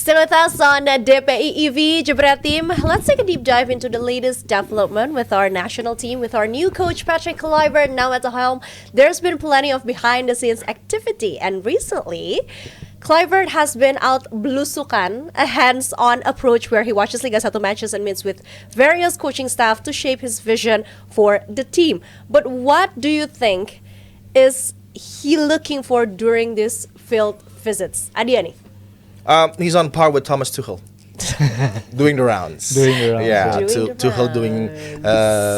Still with us on DPI Jebret Team. Let's take a deep dive into the latest development with our national team, with our new coach Patrick Kluivert now at the helm. There's been plenty of behind-the-scenes activity, and recently, Kluivert has been out belusukan, a hands-on approach where he watches Liga 1 matches and meets with various coaching staff to shape his vision for the team. But what do you think is he looking for during these field visits? Adiani? He's on par with Thomas Tuchel. Doing the rounds. Yeah, Tuchel doing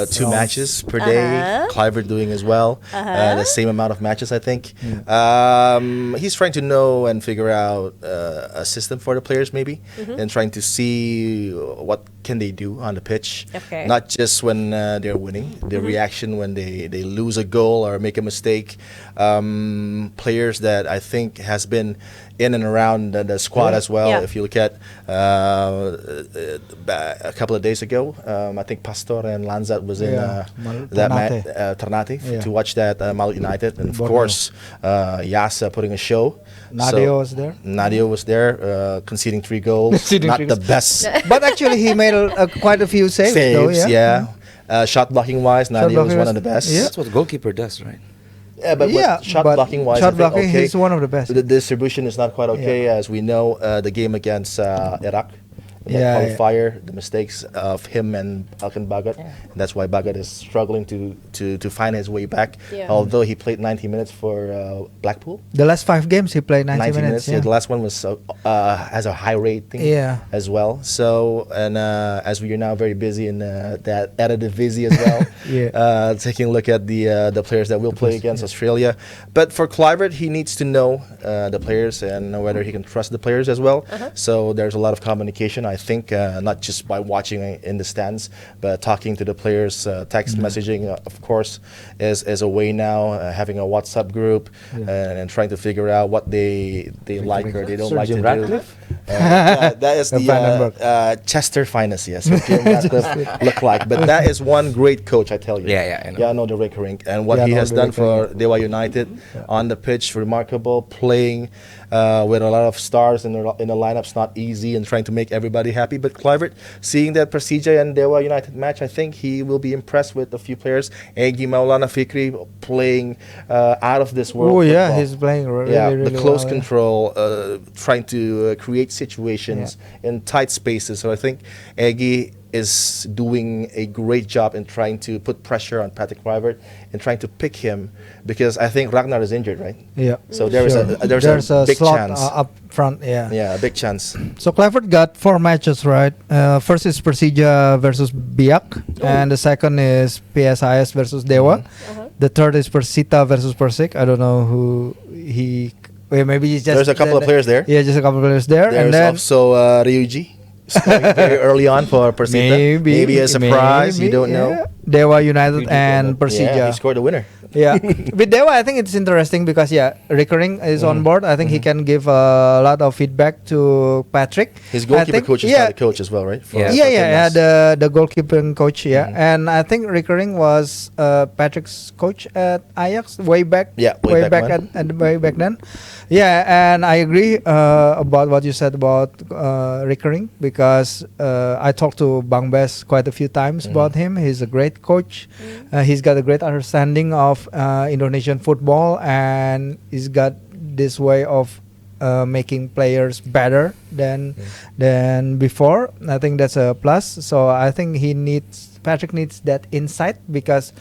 2 matches per day. Kluivert doing as well. The same amount of matches, I think. He's trying to know and figure out a system for the players, maybe, and trying to see what can they do on the pitch. Okay. Not just when they're winning. The reaction when they lose a goal or make a mistake. Players that I think has been in and around the squad as well. Yeah. If you look at a couple of days ago, I think Pastor and Lanzat was in that match, Ternate, to watch that Malut United, and of course Yasa putting a show. Nadio was there. Nadio was there, conceding 3 goals. Not the best, but actually he made quite a few saves. Though, shot blocking wise, Nadio was one of the best. That's what the goalkeeper does, right? Yeah, but shot blocking wise, shot blocking, okay. he's one of the best. The distribution is not quite okay, as we know. The game against Iraq, the qualifier, the mistakes of him and Alkan Bagat, and that's why Bagat is struggling to find his way back. Although he played 90 minutes for Blackpool. The last 5 games he played 90 minutes. Yeah. The last one was has a high rating as well. So, and as we are now very busy in that Eredivisie as well, taking a look at the players that will play against Australia. But for Kluivert, he needs to know the players and whether he can trust the players as well. So there's a lot of communication, I think, not just by watching in the stands, but talking to the players. Text messaging, of course, is a way now. Having a WhatsApp group and trying to figure out what they like or they don't like to do. That is the Chester finest, yes. What Jim Ratcliffe look like. But that is one great coach, I tell you. I know. Yeah, I know the recurring. And what he has done for Dewa United on the pitch, remarkable. Playing with a lot of stars in the lineup's not easy, and trying to make everybody happy. But Kluivert, seeing that Persija and Dewa United match, I think he will be impressed with a few players. Egi Maulana Fikri playing out of this world. Oh yeah, football. he's playing really the close well, control, trying to create situations in tight spaces. So I think Egi is doing a great job in trying to put pressure on Patrick Kluivert and trying to pick him, because I think Ragnar is injured, right? Yeah. So there's a big slot chance up front. Yeah, a big chance. So Kluivert got 4 matches, right? First is Persija versus Biak, and the second is PSIS versus Dewa. The third is Persita versus Persik. I don't know who he. Maybe he's just. There's a couple of players there. Yeah, just a couple of players there. There's and then also Ryuji scoring very early on for Persita. Maybe a surprise. You don't know. Dewa United and Persija. Yeah, he scored the winner. With Dewa, I think it's interesting because recurring is on board. I think he can give a lot of feedback to Patrick. His goalkeeper coach is the coach as well, right? The goalkeeping coach. And I think recurring was Patrick's coach at Ajax way back. Way back then. Yeah, and I agree about what you said about recurring, because I talked to Bang Bes quite a few times about him. He's a great coach. He's got a great understanding of Indonesian football, and he's got this way of making players better than before. I think that's a plus. So I think Patrick needs that insight, because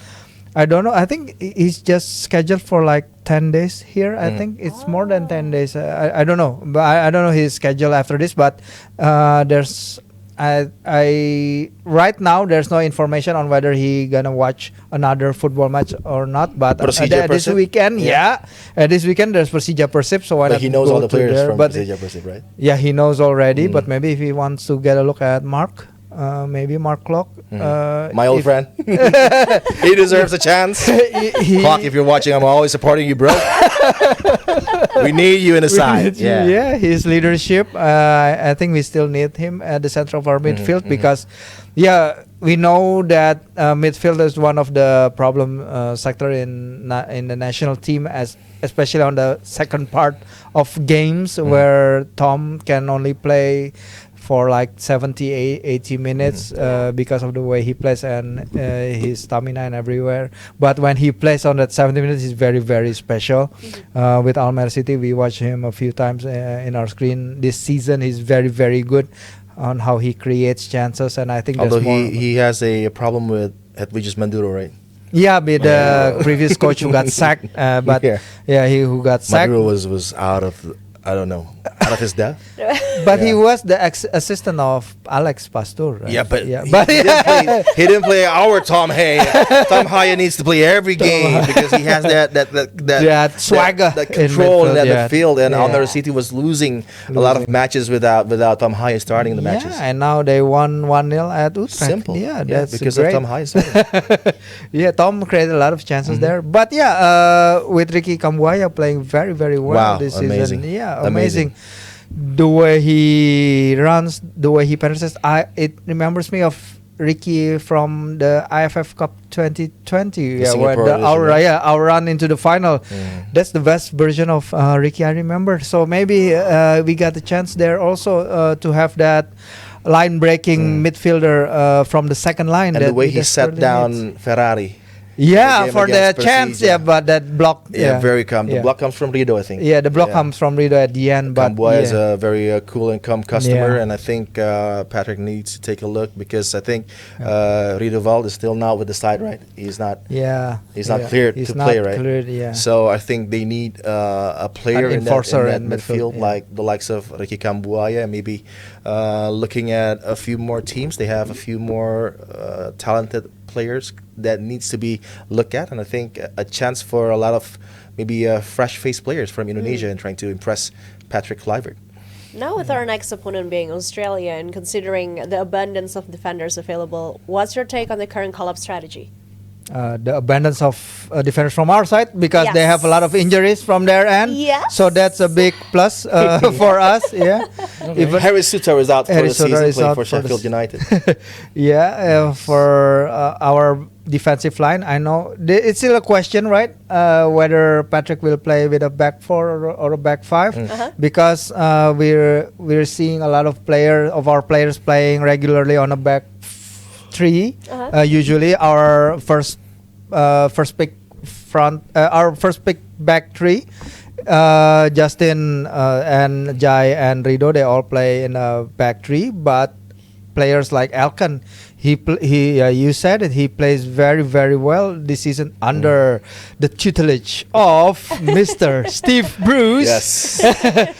I don't know. I think he's just scheduled for like 10 days here. I think it's more than 10 days. I don't know, but I don't know his schedule after this. But there's. Right now there's no information on whether he gonna watch another football match or not. But this weekend, this weekend there's Persija Persib. So why not? He knows all the players from Persija Persib, right? Yeah, he knows already. But maybe if he wants to get a look at Mark. Maybe Mark Klock. My old friend. He deserves a chance. Klock, if you're watching, I'm always supporting you, bro. We need you in the side. His leadership. I think we still need him at the center of our midfield because, we know that midfield is one of the problem sector in the national team, especially on the second part of games where Tom can only play for like 70, 80 minutes because of the way he plays and his stamina and everywhere. But when he plays on that 70 minutes, he's very, very special. With Almere City, we watched him a few times in our screen this season. He's very, very good on how he creates chances, and I think although he has a problem with Hedwiges Manduro, right? Yeah, with the previous coach who got sacked, but he who got sacked. Manduro was out of, I don't know, out of his depth. But he was the assistant of Alex Pastor. Right? Yeah, but he didn't play our Tom Hay. Tom Hay needs to play every game because he has that swagger, that control in the field. And Almere City was losing a lot of matches without Tom Hay starting the matches. Yeah, and now they won 1-0 at Utrecht. Simple. Yeah, that's because great. of Tom Hay. Yeah, Tom created a lot of chances there. But with Ricky Kambuaya playing very, very well this season. Yeah, amazing. The way he runs, the way he penetrates, it remembers me of Ricky from the IFF Cup 2020, our run into the final. That's the best version of Ricky I remember. So maybe we got the chance there also to have that line-breaking midfielder from the second line. And the way he set down Ferrari. Yeah, for the chance, but that block. Very calm. The block comes from Rido, I think. Yeah, the block comes from Rido at the end. But Kambuaya is a very cool and calm customer, and I think Patrick needs to take a look because I think Rido Vald is still not with the side, right? He's not. Yeah. He's not cleared to play, right? Cleared, So I think they need a player in that midfield, like the likes of Ricky Kambuaya, and maybe looking at a few more teams. They have a few more talented players that needs to be looked at, and I think a chance for a lot of maybe fresh-faced players from Indonesia and trying to impress Patrick Kluivert. Now with our next opponent being Australia and considering the abundance of defenders available, what's your take on the current call-up strategy? The abundance of defenders from our side because they have a lot of injuries from their end. So that's a big plus for us. Yeah. Even Harry Suter is out for the season playing for Sheffield United. For our defensive line, I know it's still a question, right? Whether Patrick will play with a back four or a back five, because we're seeing a lot of our players playing regularly on a back three. Usually our first pick back three, Justin and Jai and Rido, they all play in a back three, but players like Alkan, you said it, he plays very, very well this season under the tutelage of Mr. Steve Bruce. Yes.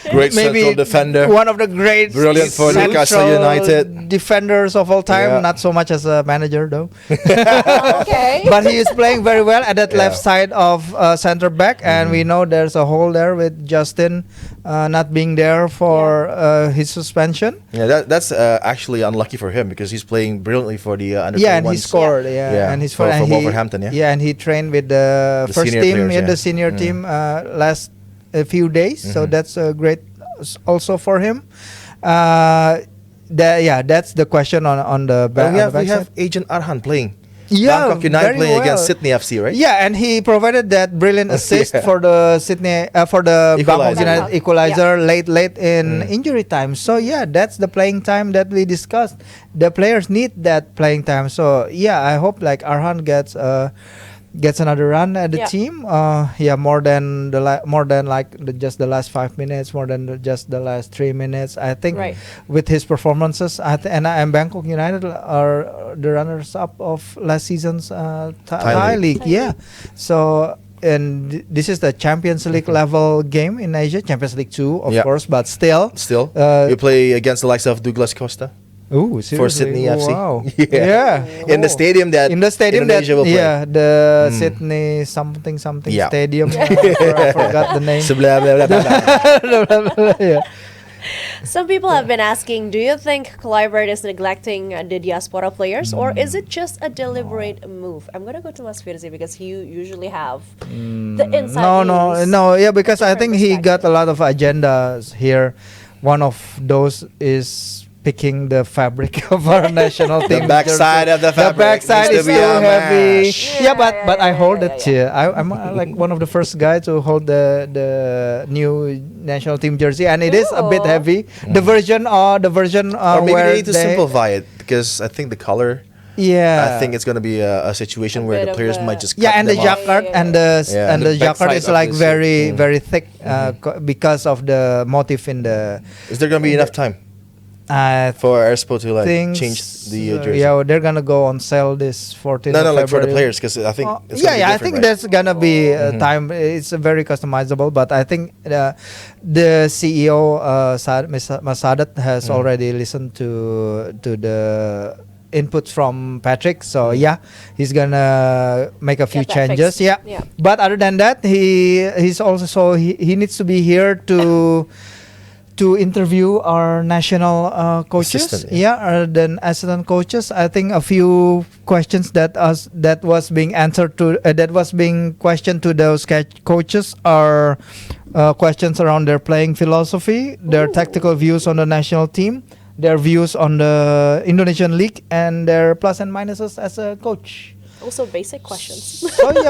Great central defender. One of the great brilliant for Newcastle United defenders of all time. Not so much as a manager though. Okay. But he is playing very well at that left side of center back, and we know there's a hole there with Justin not being there for his suspension. Yeah, that's actually unlucky for him because he's playing brilliantly for the under 21s. And he scored. And he's for Wolverhampton. And he trained with the first team players, the senior team last few days. So that's great also for him. That's the question on the back. We have Agent Arhan playing. Bangkok United playing against Sydney FC, right? Yeah, and he provided that brilliant assist for the Sydney Bangkok United equalizer late in injury time. So that's the playing time that we discussed. The players need that playing time. So I hope like Arhan gets another run at the team. More than just the last 5 minutes, more than just the last 3 minutes. I think with his performances, and Bangkok United are the runners-up of last season's Thai League. So. And this is the Champions League level game in Asia, Champions League 2, of course, but still. You play against the likes of Douglas Costa. Ooh, for Sydney FC. Wow. In the stadium that Indonesia will play. The Sydney something stadium. I forgot the name. Some people have been asking, do you think Kluivert is neglecting the diaspora players, or is it just a deliberate move? I'm going to go to Mas Firzi because you usually have the inside No, because I think he got a lot of agendas here. One of those is picking the fabric of our national team. The backside of the fabric. The backside is too heavy. Yeah, but I hold it. I'm like one of the first guys to hold the new national team jersey, and it is a bit heavy. The version or maybe where they need to simplify it, because I think the color. Yeah, I think it's gonna be a situation where the players might just and the jacquard and the jacquard is like very very thick because of the motif in the. Is there gonna be enough time for Airsport to change the jersey? Yeah, they're gonna go on sale this 14th. No, of like for the February. players, because I think. I think right? there's gonna be time. It's very customizable, but I think the CEO Masadat has already listened to the inputs from Patrick, so he's gonna make a few changes. But other than that, he's also he needs to be here to interview our national coaches. Then assistant coaches. I think a few questions that was being answered to that was being questioned to those coaches are questions around their playing philosophy, their tactical views on the national team, their views on the Indonesian league, and their plus and minuses as a coach. Also basic questions.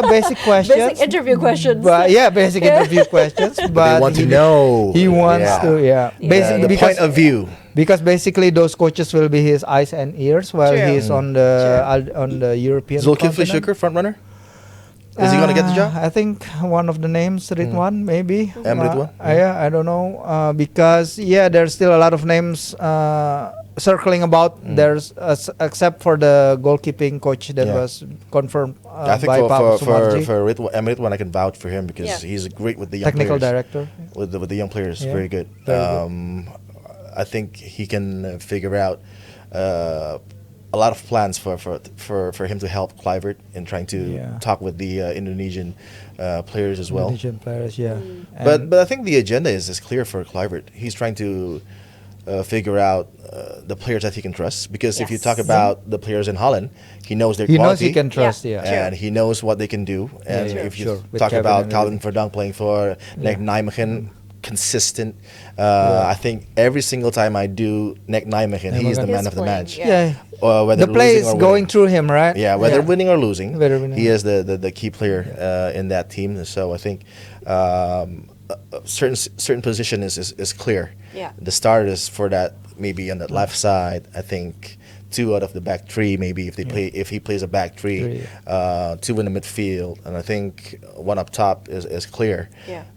Basic questions. Basic interview questions. But basic interview questions. But they want to know. He wants to, basically the point of view. Because basically those coaches will be his eyes and ears while he's on the European Zulkifli continent. Shukr, front runner. Is he gonna get the job? I think one of the names, Ridwan, maybe. Ridwan? I don't know. Because there's still a lot of names circling about. There's except for the goalkeeping coach that was confirmed. I think by for Ridwan, I can vouch for him because he's great with the young technical players. Director with the young players. Very good. I think he can figure out a lot of plans for him to help Kluivert in trying to talk with the Indonesian players as well. Indonesian players, But I think the agenda is clear for Kluivert. He's trying to figure out the players that he can trust, because if you talk about the players in Holland, he knows their quality. He knows he can trust, and he knows what they can do. And if you talk about Calvin Verdonk playing for Nijmegen, consistent. I think every single time I do Nijmegen, he is the man of the match. The play is going through him, right? Yeah, whether winning or losing, he is the key player in that team. So I think certain position is clear. The start is for that, maybe on the left side. I think 2 out of the back 3, maybe if he plays a back 3, 2 in the midfield, and I think 1 up top is clear.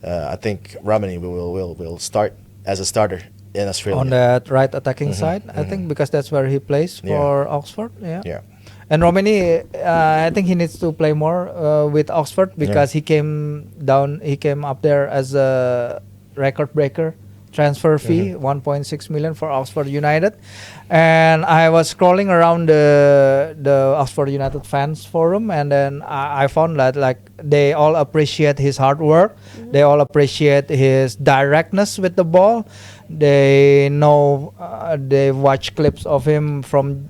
I think Ramani will start as a starter in Australia on that right attacking side. I think because that's where he plays for Oxford. And Romani, I think he needs to play more with Oxford, because he came up there as a record breaker transfer fee, 1.6 million for Oxford United. And I was scrolling around the Oxford United fans forum, and then I found that they all appreciate his hard work. They all appreciate his directness with the ball. They know, they watch clips of him from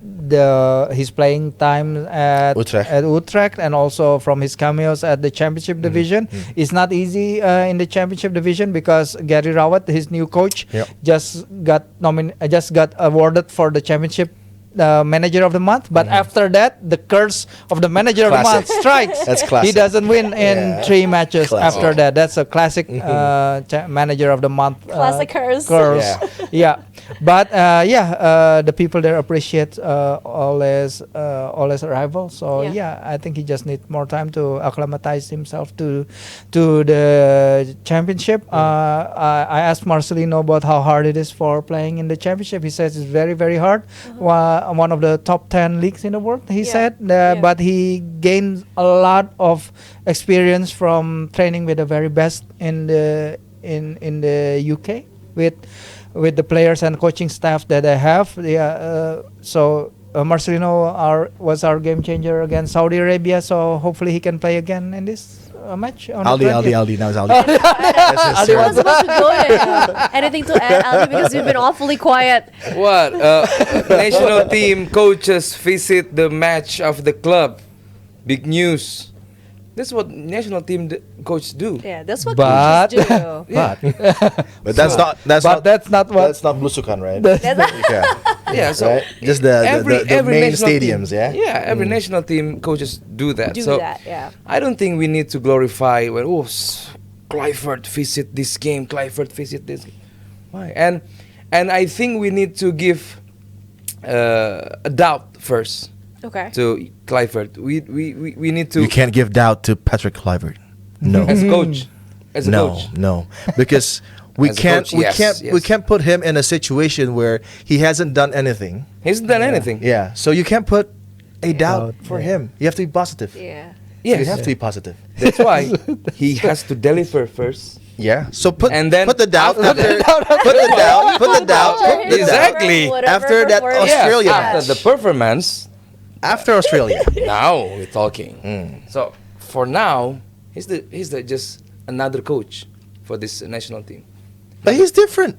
his playing time at Utrecht, and also from his cameos at the Championship Division. It's not easy in the Championship Division, because Gary Rawat, his new coach, just got awarded for the Championship Manager of the Month, but after that, the curse of the Manager of the Month strikes. That's classic. He doesn't win in 3 matches after that. That's a classic Manager of the Month. Classic curse. But the people there appreciate Ole's arrival. So I think he just needs more time to acclimatize himself to the Championship. I asked Marcelino about how hard it is for playing in the Championship. He says it's very, very hard. One of the top 10 leagues in the world, he said. But he gained a lot of experience from training with the very best in the UK with the players and coaching staff that they have. So Marcelino was our game changer against Saudi Arabia. So hopefully he can play again in this match. Aldi. Now it's Aldi. Aldi was about to go there. Anything to add, Aldi? Because you've been awfully quiet. What? National team coaches visit the match of the club. Big news. That's what national team coaches do. Yeah, that's what coaches do. But that's not That's not blusukan, right? Yeah, so right? Just the main national stadiums, team, every national team coaches do that. Yeah. I don't think we need to glorify when Kluivert visit this game, Kluivert visit this. Why? And I think we need to give a doubt first. Okay. To Kluivert, we need to. You can't give doubt to Patrick Kluivert. No. As a coach. As a coach. No, because we can't put him in a situation where he hasn't done anything. He hasn't done anything. Yeah, so you can't put a doubt for him. You have to be positive. Yeah. Yes. You have to be positive. That's why he has to deliver first. Yeah. So put the doubt after put the doubt. Exactly. After that Australia match. After the performance. After Australia. Now we're talking. So for now, he's the just another coach for this national team. But he's different.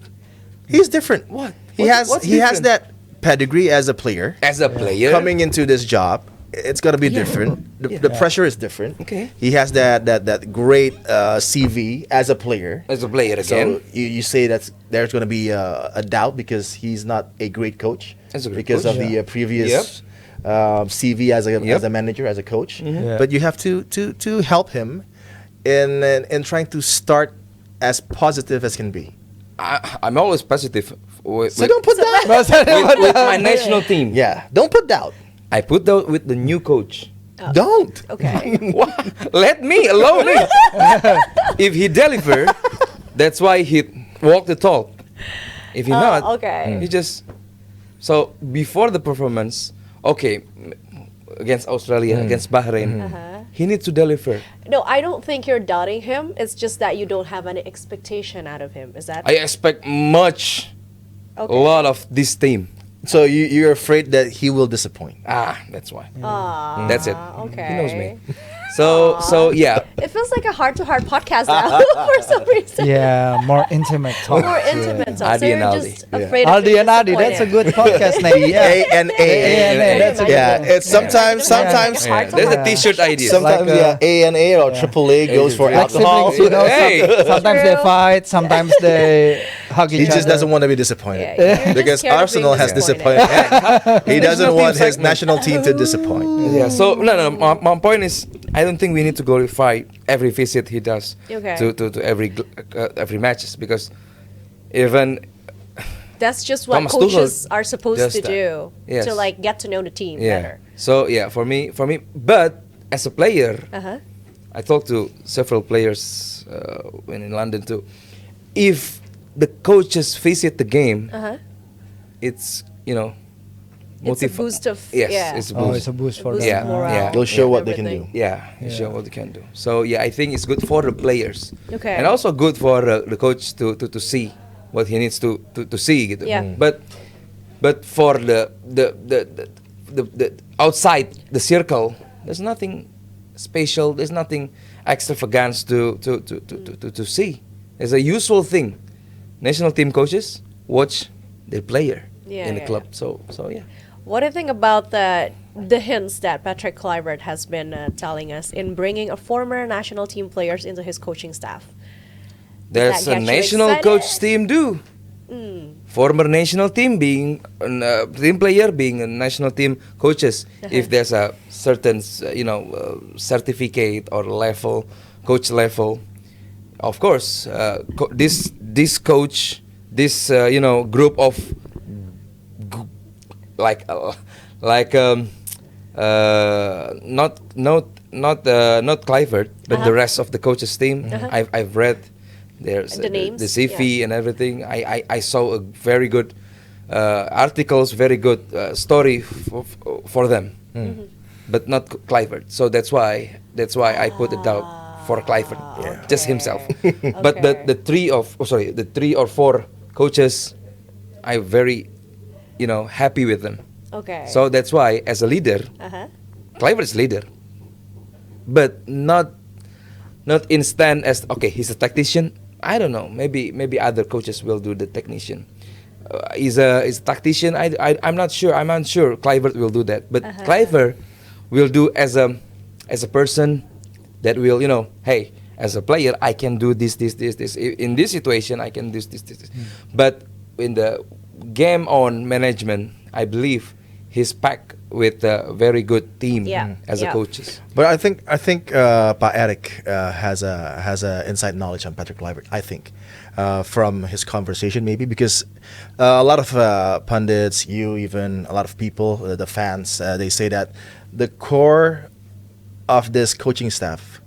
He's different. What? He has that pedigree as a player. As a player coming into this job, it's gonna be different. The pressure is different. Okay. He has that great CV as a player. As a player again. So you say that there's gonna be a doubt because he's not a great coach because of the previous CV as a manager, as a coach. But you have to help him in trying to start as positive as can be. I'm always positive. So don't put doubt with my national team. Yeah, don't put doubt. I put doubt with the new coach. Don't. Okay. Let me alone me. If he deliver, that's why he walk the talk. If he not, he just. So before the performance, against Australia, against Bahrain, he needs to deliver. No, I don't think you're doubting him. It's just that you don't have any expectation out of him. Is that? I expect a lot of this team. So you're afraid that he will disappoint. That's why. That's it. Okay. He knows me. So yeah. It feels like a heart-to-heart podcast now for some reason. Yeah, more intimate talk. More intimate talk. So Adi and you're Aldi. just afraid of Aldi being and Adi, that's a good podcast name. A and A. That's a good one. It's sometimes There's a T-shirt idea. Sometimes A and A or triple A goes for Like alcohol. siblings, you know, Hey. sometimes they fight, sometimes they hug He each other. just doesn't want to be disappointed Yeah, you're just because scared of Arsenal being has disappointed. disappointed him. He doesn't National want team his segment. national team to disappoint. Yeah. So my point is, I don't think we need to glorify every visit he does to every matches, because even that's just what Thomas coaches Tuchel are supposed does to that. do Yes. to like get to know the team better. So for me, but as a player, I talked to several players when in London too. If the coaches visit the game, it's It's a boost of it's a boost. It's a boost for Boost them. of morale. They'll show what they can do. Yeah, show what they can do. So I think it's good for the players, Okay. and also good for the coach to see what he needs to see. Gitu. Yeah. But for the outside the circle, there's nothing special. There's nothing extravagant to see. It's a usual thing. National team coaches watch their player in the club. So yeah. What do you think about the hints that Patrick Kluivert has been telling us in bringing a former national team players into his coaching staff? There's a get you national excited? coach team do. Former national team being a team player, being a national team coaches. If there's a certain certificate or level, coach level, of course, this coach, this group of not Kluivert, but the rest of the coaches team. I've read there's the names, the CV and everything. I saw a very good articles, very good story for them, but not Kluivert. So that's why I put a doubt for Kluivert, just himself. But the three or four coaches, I'm very happy with them. Okay. So that's why, as a leader, Kluivert is leader, but not instant as he's a tactician. I don't know. Maybe other coaches will do the technician. He's a tactician. I'm not sure. I'm unsure. Kluivert will do that, but Kluivert will do as a person that will hey, as a player I can do this. In this situation I can do this. But in the game on management, I believe he's packed with a very good team as a Yeah. coaches. But I think Pa Eric has a inside knowledge on Patrick Kluivert. I think from his conversation, maybe because a lot of pundits, you even a lot of people, the fans, they say that the core of this coaching staff.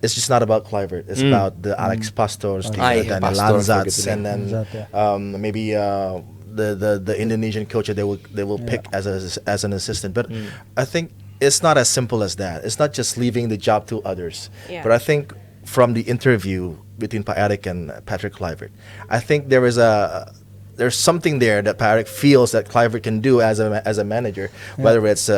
It's just not about Kluivert. It's about the Alex Pastors, the Daniel Lanzats, and then maybe the Indonesian coach that they will pick as an assistant. But I think it's not as simple as that. It's not just leaving the job to others. Yeah. But I think from the interview between Pa Eric and Patrick Kluivert, I think there's something there that Pa Eric feels that Kluivert can do as a manager, whether it's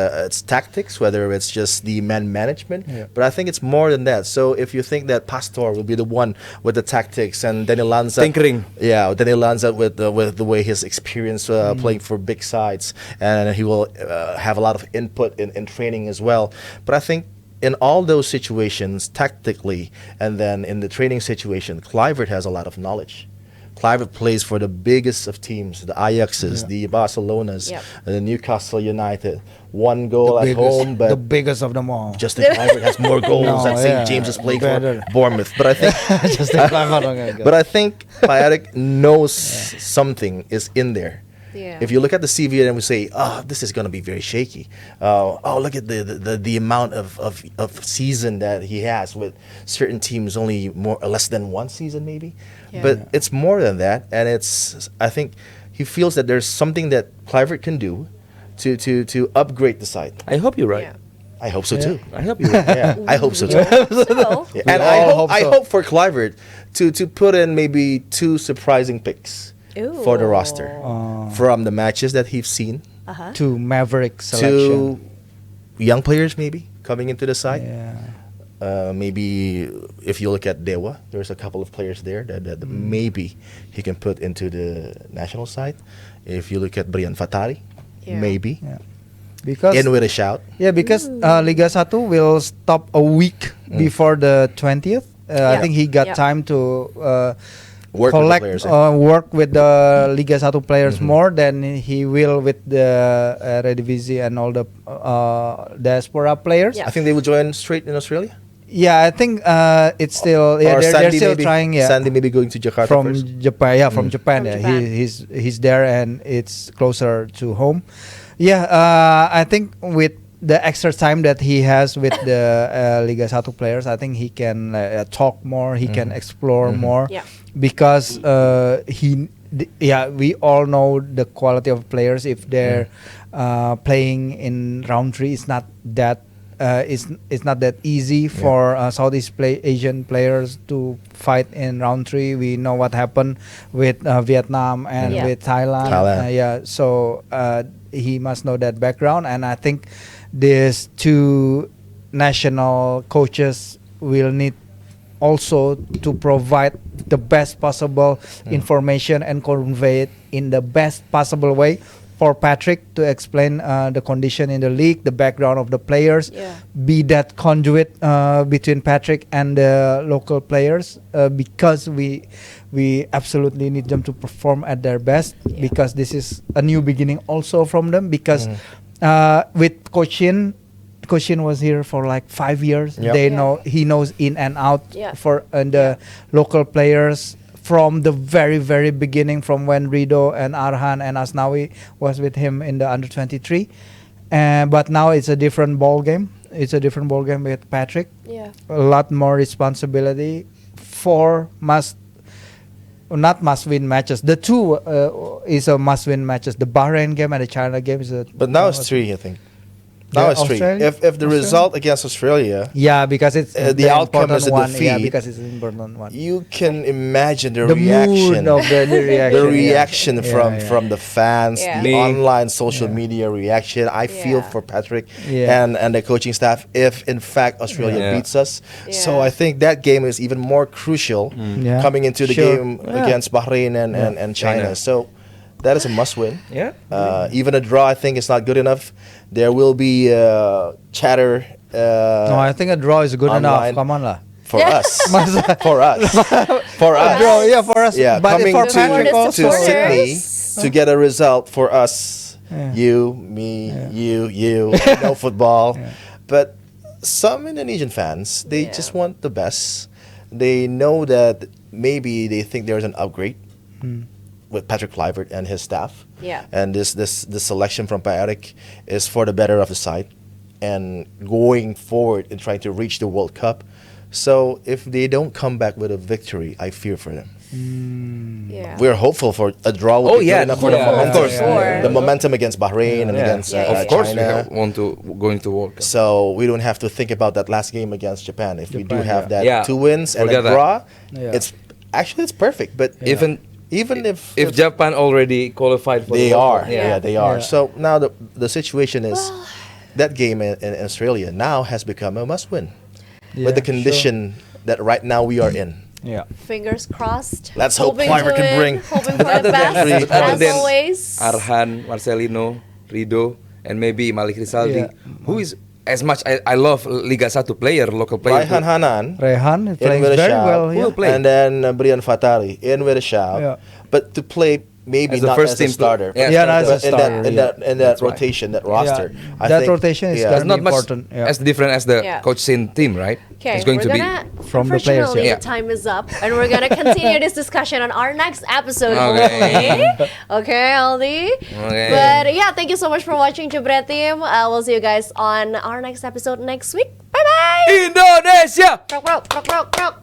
tactics, whether it's just the man management. But I think it's more than that. So if you think that Pastor will be the one with the tactics and Daniel Lanza Tinkering. Daniel Lanza with the way his experience playing for big sides, and he will have a lot of input in training as well. But I think in all those situations, tactically, and then in the training situation, Kluivert has a lot of knowledge. Kluivert plays for the biggest of teams, the Ajaxes, the Barcelonas, the Newcastle United. One goal at home, but the biggest of them all. Justin Kluivert has more goals than St. James is playing for Bournemouth. But I think, but I think Pa Eric knows something is in there. Yeah. If you look at the CV and we say, "Oh, this is going to be very shaky," look at the amount of season that he has with certain teams, only more or less than one season maybe, but it's more than that, and I think he feels that there's something that Kluivert can do to upgrade the side. I hope you're right. Yeah. I hope so too. I hope you're right. I hope so too. So, And I hope for Kluivert to put in maybe 2 surprising picks for the roster from the matches that he's seen. To Maverick selection. To young players maybe coming into the side. Yeah. Maybe if you look at Dewa, there's a couple of players there that maybe he can put into the national side. If you look at Brian Fatari, maybe. Yeah. Because In with a shout. Yeah, because Liga 1 will stop a week before the 20th. I think he got time to Work collect, with the players, work with the Liga 1 players more than he will with the Eredivisie and all the diaspora players. Yeah. I think they will join straight in Australia. Yeah, I think it's still Or they're Sandy still maybe, trying. Yeah, Sandy maybe going to Jakarta from first. Japan. Yeah, from Japan. From Yeah, Japan. he's there and it's closer to home. Yeah, I think with the extra time that he has with the Liga 1 players, I think he can talk more. He can explore more. Yeah. Because we all know the quality of players. If they're playing in round 3, it's not that it's not that easy for Southeast Asian players to fight in round 3. We know what happened with Vietnam and with Thailand. So he must know that background, and I think these 2 national coaches will need also to provide the best possible information and convey it in the best possible way for Patrick to explain the condition in the league, the background of the players, be that conduit between Patrick and the local players, because we absolutely need them to perform at their best, because this is a new beginning also from them, because with Cochin was here for like 5 years. He knows in and out for the local players from the very, very beginning, from when Rido and Arhan and Asnawi was with him in the under 23. But now it's a different ball game. It's a different ball game with Patrick. Yeah. A lot more responsibility for not must-win matches. The 2 is a must-win matches. The Bahrain game and the China game is But now it's 3, I think. Now it's 3. If the result against Australia, because it's the outcome is a defeat. Yeah, because it's an important one. You can imagine the mood reaction, of the reaction, the reaction from the fans, Yeah. the online social media reaction. I feel for Patrick and the coaching staff if in fact Australia beats us. So I think that game is even more crucial coming into the game against Bahrain and China. So that is a must-win. Even a draw, I think, is not good enough. There will be chatter. No, I think a draw is good enough. Come on, lah. For us. For us. For us. Draw, for us. Yeah, but coming for to Patrick also, Sydney to get a result for us You, me, you, no football. But some Indonesian fans, they just want the best. They know that maybe they think there's an upgrade with Patrick Kluivert and his staff. Yeah. And this selection from Pak Erik is for the better of the side and going forward and trying to reach the World Cup. So if they don't come back with a victory, I fear for them. We're hopeful for a draw. Oh yeah, for the momentum, of course. The momentum against Bahrain and against of course China. we want to going to World Cup. So we don't have to think about that last game against Japan. If we do have that 2 wins and Forget a draw, that. it's perfect. But even if Japan already qualified for they the World are, Cup. they are. So now the situation is that game in Australia now has become a must win with the condition that right now we are in. Fingers crossed. Let's hope Hoping Kluivert to can win, bring. hoping for the best, as than always. Arhan, Marcelino, Rido, and maybe Malik Rizaldi, who is as much I love Liga 1 player, local player. Raihan Hanan, Rehan in playing with a very shout, well. and then Brian Fatari in with a shout. But to play maybe As the not first as a team starter. as a But starter. in that That's right. rotation, that roster. I That think, rotation is It's gonna not be much important. as different as the coach Sin team, right? Okay, it's going we're to be gonna, from the players, unfortunately, yeah. the time is up, and we're gonna continue this discussion on our next episode. Okay. Okay, Aldi. Okay. But yeah, thank you so much for watching Jebret Team. We'll see you guys on our next episode next week. Bye bye. Indonesia. Rock, rock, rock, rock, rock.